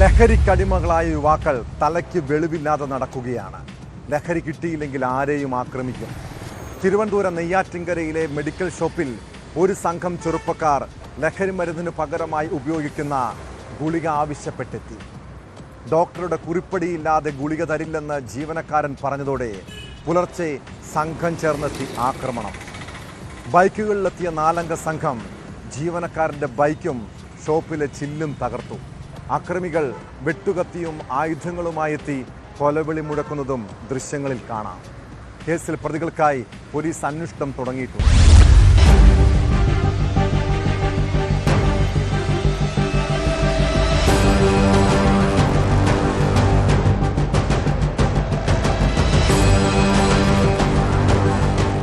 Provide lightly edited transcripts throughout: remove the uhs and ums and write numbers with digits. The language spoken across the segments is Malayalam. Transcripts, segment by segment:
ലഹരിക്കടിമകളായ യുവാക്കൾ തലയ്ക്ക് വെളിവില്ലാതെ നടക്കുകയാണ്. ലഹരി കിട്ടിയില്ലെങ്കിൽ ആരെയും ആക്രമിക്കും. തിരുവനന്തപുരം നെയ്യാറ്റിൻകരയിലെ മെഡിക്കൽ ഷോപ്പിൽ ഒരു സംഘം ചെറുപ്പക്കാർ ലഹരി മരുന്നിന് പകരമായി ഉപയോഗിക്കുന്ന ഗുളിക ആവശ്യപ്പെട്ടെത്തി. ഡോക്ടറുടെ കുറിപ്പടിയില്ലാതെ ഗുളിക തരില്ലെന്ന് ജീവനക്കാരൻ പറഞ്ഞതോടെ പുലർച്ചെ സംഘം ചേർന്നെത്തി ആക്രമണം. ബൈക്കുകളിലെത്തിയ 4 അംഗ സംഘം ജീവനക്കാരൻ്റെ ബൈക്കും ഷോപ്പിലെ ചില്ലും തകർത്തു. അക്രമികൾ വെട്ടുകത്തിയും ആയുധങ്ങളുമായെത്തി കൊലവിളി മുഴക്കുന്നതും ദൃശ്യങ്ങളിൽ കാണാം. കേസിൽ പ്രതികൾക്കായി പോലീസ് അന്വേഷണം തുടങ്ങിയിട്ടുണ്ട്.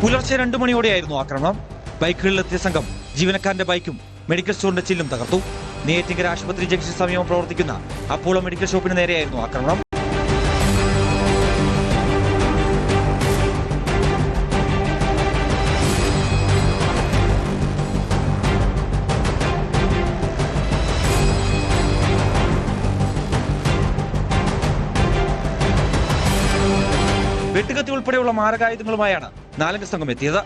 പുലർച്ചെ 2 മണിയോടെയായിരുന്നു ആക്രമണം. ബൈക്കുകളിലെത്തിയ സംഘം ജീവനക്കാരന്റെ ബൈക്കും മെഡിക്കൽ സ്റ്റോറിന്റെ ചില്ലും തകർത്തു. നെയ്യാറ്റിൻകര ആശുപത്രി ജംഗ്ഷൻ സമീപം പ്രവർത്തിക്കുന്ന അപ്പോളോ മെഡിക്കൽ ഷോപ്പിന് നേരെയായിരുന്നു ആക്രമണം. വെട്ടുകത്തി ഉൾപ്പെടെയുള്ള മാരകായുധങ്ങളുമായാണ് 4 അംഗ സംഘം എത്തിയത്.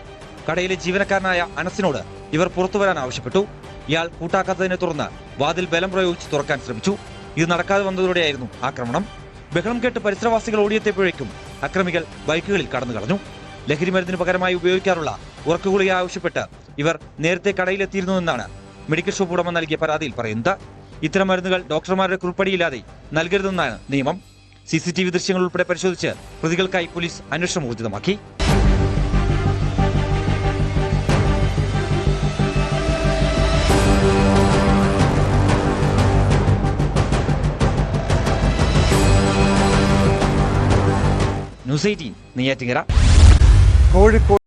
കടയിലെ ജീവനക്കാരനായ അനസിനോട് ഇവർ പുറത്തു വരാൻ ആവശ്യപ്പെട്ടു. ഇയാൾ കൂട്ടാക്കാത്തതിനെ തുടർന്ന് വാതിൽ ബലം പ്രയോഗിച്ച് തുറക്കാൻ ശ്രമിച്ചു. ഇത് നടക്കാതെ വന്നതോടെയായിരുന്നു ആക്രമണം. ബഹളം കേട്ട് പരിസരവാസികൾ ഓടിയെത്തിയപ്പോഴേക്കും അക്രമികൾ ബൈക്കുകളിൽ കടന്നു കളഞ്ഞു. ലഹരി മരുന്നിന് പകരമായി ഉപയോഗിക്കാറുള്ള ഉറക്കുഗുളിക ആവശ്യപ്പെട്ട് ഇവർ നേരത്തെ കടയിലെത്തിയിരുന്നുവെന്നാണ് മെഡിക്കൽ ഷോപ്പ് ഉടമ നൽകിയ പരാതിയിൽ പറയുന്നത്. ഇത്തരം മരുന്നുകൾ ഡോക്ടർമാരുടെ കുറിപ്പടിയില്ലാതെ നൽകരുതെന്നാണ് നിയമം. CCTV ദൃശ്യങ്ങൾ ഉൾപ്പെടെ പരിശോധിച്ച് പ്രതികൾക്കായി പോലീസ് അന്വേഷണം ഊർജിതമാക്കി. ന്യൂസ് 18 നെയ്യാറ്റിൻകര. കോഴിക്കോട്